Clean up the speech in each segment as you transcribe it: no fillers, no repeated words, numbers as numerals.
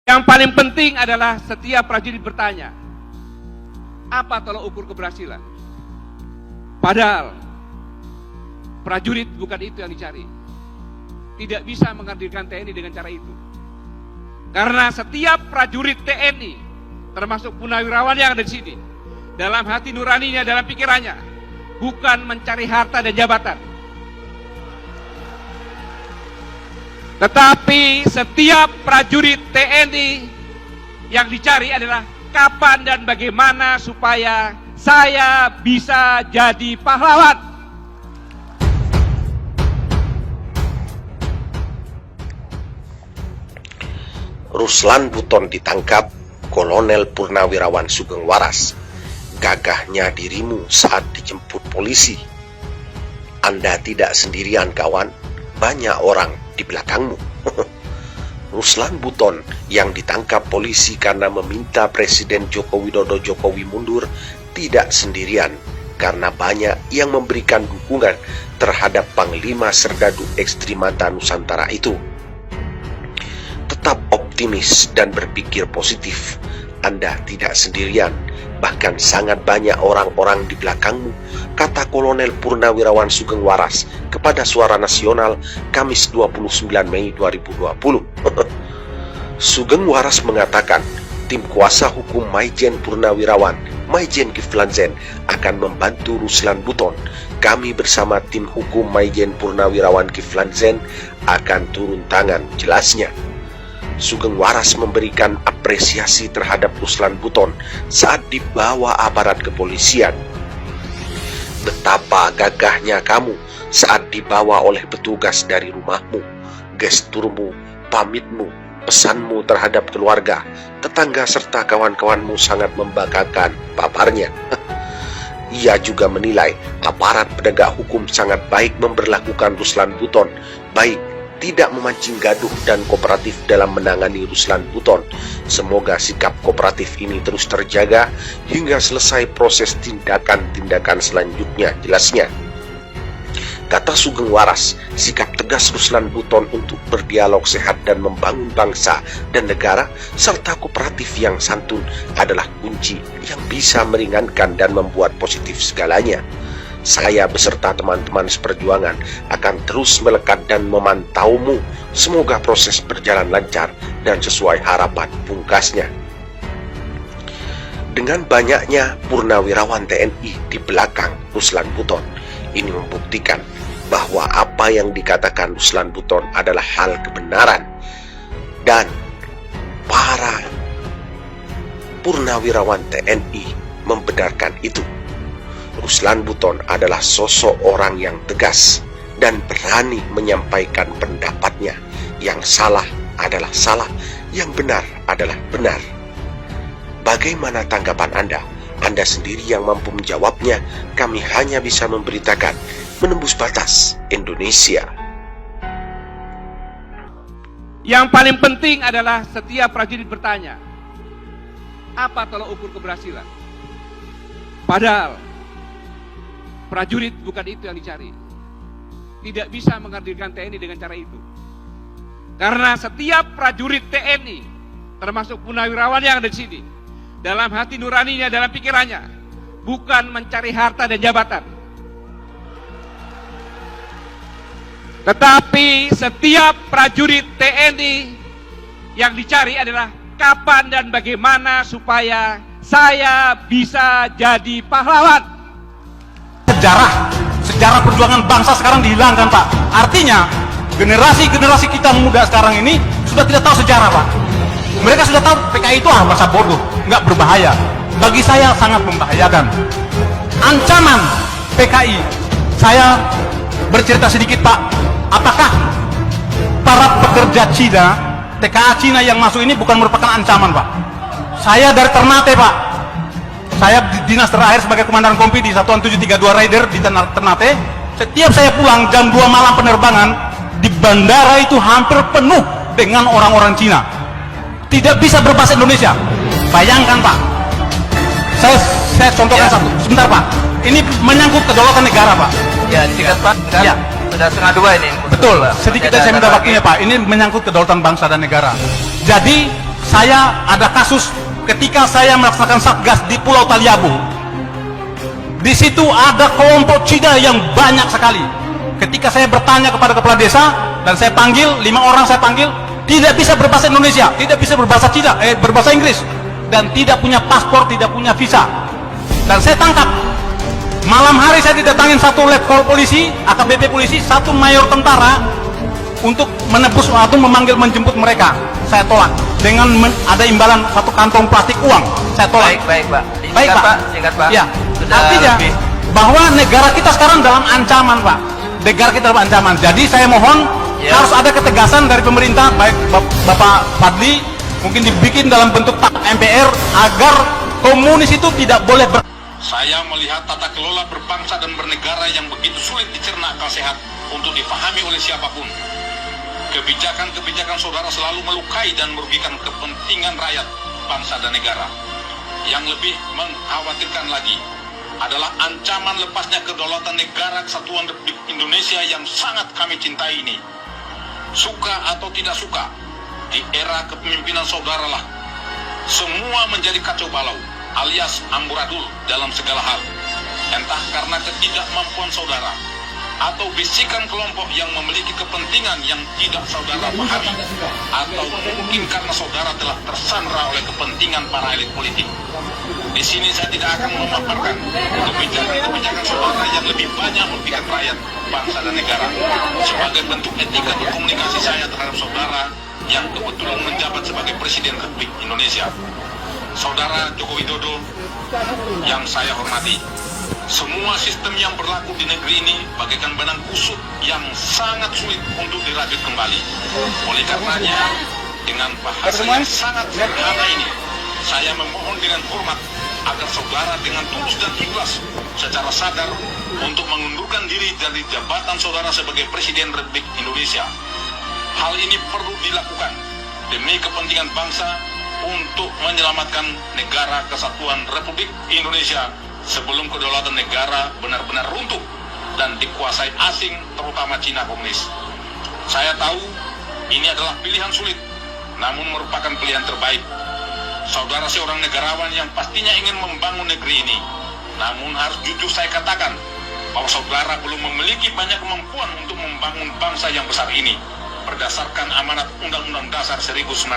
Yang paling penting adalah setiap prajurit bertanya, apa tolak ukur keberhasilan? Padahal prajurit bukan itu yang dicari. Tidak bisa menghadirkan TNI dengan cara itu. Karena setiap prajurit TNI, termasuk purnawirawan yang ada di sini, dalam hati nuraninya, dalam pikirannya, bukan mencari harta dan jabatan. Tetapi setiap prajurit TNI yang dicari adalah kapan dan bagaimana supaya saya bisa jadi pahlawan. Ruslan Buton ditangkap, Kolonel Purnawirawan Sugeng Waras. Gagahnya dirimu saat dijemput polisi. Anda tidak sendirian kawan, banyak orang di belakangmu. Ruslan Buton yang ditangkap polisi karena meminta Presiden Joko Widodo Jokowi mundur tidak sendirian, karena banyak yang memberikan dukungan terhadap Panglima Serdadu Ekstrimata Nusantara itu. Tetap optimis dan berpikir positif. Anda tidak sendirian, bahkan sangat banyak orang-orang di belakangmu, kata Kolonel Purnawirawan Sugeng Waras kepada Suara Nasional Kamis 29 Mei 2020. Sugeng Waras mengatakan, tim kuasa hukum Maijen Purnawirawan, Maijen Kiflan Zen, akan membantu Ruslan Buton. Kami bersama tim hukum Maijen Purnawirawan Kiflan Zen akan turun tangan, jelasnya. Sugeng Waras memberikan apresiasi terhadap Ruslan Buton saat dibawa aparat kepolisian. Betapa gagahnya kamu saat dibawa oleh petugas dari rumahmu. Gesturmu, pamitmu, pesanmu terhadap keluarga, tetangga serta kawan-kawanmu sangat membanggakan, paparnya. Ia juga menilai aparat penegak hukum sangat baik memperlakukan Ruslan Buton, baik tidak memancing gaduh dan kooperatif dalam menangani Ruslan Buton. Semoga sikap kooperatif ini terus terjaga hingga selesai proses tindakan-tindakan selanjutnya, jelasnya. Kata Sugeng Waras, sikap tegas Ruslan Buton untuk berdialog sehat dan membangun bangsa dan negara serta kooperatif yang santun adalah kunci yang bisa meringankan dan membuat positif segalanya. Saya beserta teman-teman seperjuangan akan terus melekat dan memantaumu. Semoga proses berjalan lancar dan sesuai harapan, pungkasnya. Dengan banyaknya purnawirawan TNI di belakang Ruslan Buton, ini membuktikan bahwa apa yang dikatakan Ruslan Buton adalah hal kebenaran. Dan para purnawirawan TNI membenarkan itu. Ruslan Buton adalah sosok orang yang tegas dan berani menyampaikan pendapatnya. Yang salah adalah salah, yang benar adalah benar. Bagaimana tanggapan Anda? Anda sendiri yang mampu menjawabnya. Kami hanya bisa memberitakan menembus batas Indonesia. Yang paling penting adalah setiap prajurit bertanya, apa tolak ukur keberhasilan? Padahal prajurit bukan itu yang dicari. Tidak bisa menghadirkan TNI dengan cara itu. Karena setiap prajurit TNI, termasuk purnawirawan yang ada di sini, dalam hati nuraninya, dalam pikirannya, bukan mencari harta dan jabatan. Tetapi setiap prajurit TNI yang dicari adalah kapan dan bagaimana supaya saya bisa jadi pahlawan. Sejarah perjuangan bangsa sekarang dihilangkan, Pak. Artinya generasi kita muda sekarang ini sudah tidak tahu sejarah, Pak. Mereka sudah tahu PKI itu masa bodoh, nggak berbahaya. Bagi saya sangat membahayakan. Ancaman PKI, saya bercerita sedikit, Pak. Apakah para pekerja Cina, TKA Cina yang masuk ini bukan merupakan ancaman, Pak? Saya dari Ternate, Pak. Saya dinas terakhir sebagai komandan kompi di Satuan 732 Raider di Ternate. Setiap saya pulang jam 2 malam penerbangan, di bandara itu hampir penuh dengan orang-orang Cina. Tidak bisa berbahasa Indonesia. Bayangkan, Pak. Saya contohkan satu. Sebentar, Pak. Ini menyangkut kedaulatan negara, Pak. Ya, singkat Pak. Ya. Sudah setengah 2 ini. Betul. Sedikit saya minta waktunya, Pak. Ini menyangkut kedaulatan bangsa dan negara. Jadi saya ada kasus ketika saya melaksanakan satgas di Pulau Taliabu. Di situ ada kelompok Cina yang banyak sekali. Ketika saya bertanya kepada kepala desa dan saya panggil 5 orang, saya panggil, tidak bisa berbahasa Indonesia, tidak bisa berbahasa Cina, berbahasa Inggris, dan tidak punya paspor, tidak punya visa. Dan saya tangkap. Malam hari saya didatangin satu letkol polisi, AKBP polisi, satu mayor tentara untuk menebus atau memanggil menjemput mereka. Saya tolak dengan ada imbalan satu kantong plastik uang. Saya tolak. Baik Pak. Baik Pak. Singkat Pak. Ya. Sudah Artinya lebih. bahwa negara kita sekarang dalam ancaman Pak. Negara kita dalam ancaman. Jadi saya mohon Ya. harus ada ketegasan dari pemerintah, baik Bapak Fadli, mungkin dibikin dalam bentuk MPR agar komunis itu tidak boleh Saya melihat tata kelola berbangsa dan bernegara yang begitu sulit dicerna akal sehat untuk dipahami oleh siapapun. Kebijakan-kebijakan saudara selalu melukai dan merugikan kepentingan rakyat, bangsa dan negara. Yang lebih mengkhawatirkan lagi adalah ancaman lepasnya kedaulatan negara kesatuan Republik Indonesia yang sangat kami cintai ini. Suka atau tidak suka, di era kepemimpinan saudara lah semua menjadi kacau balau alias amburadul dalam segala hal. Entah karena ketidakmampuan saudara atau bisikan kelompok yang memiliki kepentingan yang tidak saudara pahami, atau mungkin karena saudara telah tersandra oleh kepentingan para elit politik. Di sini saya tidak akan memaparkan kebijakan-kebijakan saudara yang lebih banyak merugikan rakyat, bangsa dan negara sebagai bentuk etika komunikasi saya terhadap saudara yang kebetulan menjabat sebagai Presiden Republik Indonesia. Saudara Joko Widodo yang saya hormati, semua sistem yang berlaku di negeri ini bagaikan benang kusut yang sangat sulit untuk dirajut kembali. Oleh karenanya, dengan bahasa yang sangat sederhana ini, saya memohon dengan hormat agar saudara dengan tulus dan ikhlas secara sadar untuk mengundurkan diri dari jabatan saudara sebagai Presiden Republik Indonesia. Hal ini perlu dilakukan demi kepentingan bangsa untuk menyelamatkan negara kesatuan Republik Indonesia sebelum kedaulatan negara benar-benar runtuh dan dikuasai asing, terutama Cina komunis. Saya tahu ini adalah pilihan sulit, namun merupakan pilihan terbaik. Saudara seorang negarawan yang pastinya ingin membangun negeri ini, namun harus jujur saya katakan bahwa saudara belum memiliki banyak kemampuan untuk membangun bangsa yang besar ini berdasarkan amanat Undang-Undang Dasar 1945,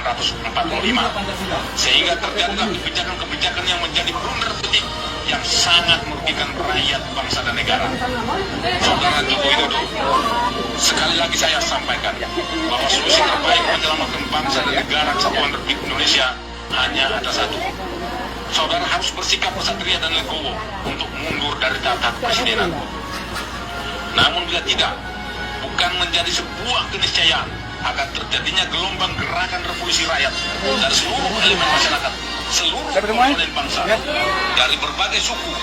sehingga terjadilah kebijakan-kebijakan yang menjadi blunder politik yang sangat merugikan rakyat, bangsa dan negara. Saudara Joko Widodo, sekali lagi saya sampaikan bahwa solusi terbaik menyelamatkan bangsa dan negara kesatuan Republik Indonesia hanya ada satu. Saudara harus bersikap kesatria dan legowo untuk mundur dari tahta kepresidenan. Namun bila tidak, bukan menjadi sebuah keniscayaan agar terjadinya gelombang gerakan revolusi rakyat dari seluruh elemen masyarakat, seluruh komponen bangsa, dari berbagai suku,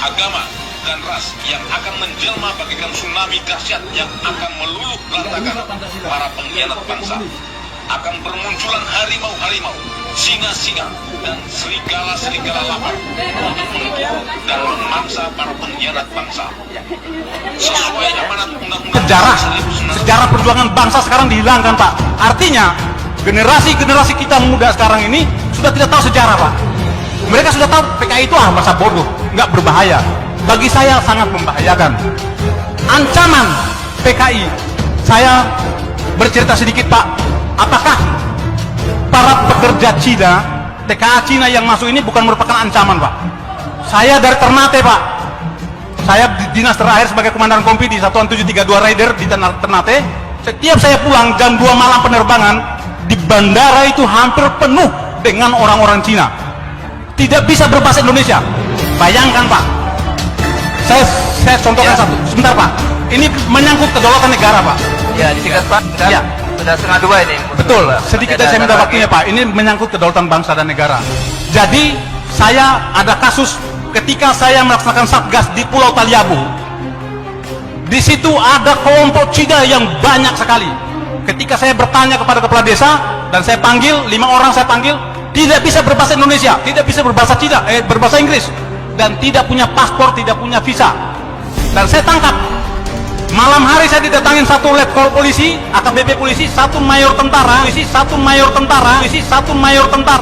agama, dan ras yang akan menjelma bagaikan tsunami dahsyat yang akan meluluh lantakan para pengkhianat bangsa. Akan bermunculan harimau-harimau, singa-singa, dan serigala-serigala lapar untuk memburu dan memangsa para pengkhianat bangsa. Sesuai amanat Undang-Undang sejarah perjuangan bangsa sekarang dihilangkan Pak. Artinya generasi kita muda sekarang ini sudah tidak tahu sejarah Pak. Mereka sudah tahu PKI itu masa bodoh, nggak berbahaya. Bagi saya sangat membahayakan. Ancaman PKI, saya bercerita sedikit Pak. Apakah para pekerja Cina, TKA Cina yang masuk ini bukan merupakan ancaman Pak? Saya dari Ternate Pak. Saya dinas terakhir sebagai komandan kompi di Satuan 732 Raider di Ternate. Setiap saya pulang jam 2 malam penerbangan, di bandara itu hampir penuh dengan orang-orang Cina. Tidak bisa berbahasa Indonesia. Bayangkan Pak. Saya contohkan satu. Sebentar Pak. Ini menyangkut kedaulatan negara Pak. Ya, disingkat Pak. Ya. Sudah 1:30 ini. Betul, sedikit saya minta waktunya Pak. Ini menyangkut kedaulatan bangsa dan negara. Jadi saya ada kasus ketika saya melaksanakan satgas di Pulau Taliabu. Di situ ada kelompok Cina yang banyak sekali. Ketika saya bertanya kepada kepala desa dan saya panggil 5 orang, saya panggil, tidak bisa berbahasa Indonesia, tidak bisa berbahasa Cina, berbahasa Inggris, dan tidak punya paspor, tidak punya visa. Dan saya tangkap. Malam hari saya didatangin satu letkol polisi, AKBP polisi, satu mayor tentara, polisi, satu mayor tentara, polisi, satu mayor tentara.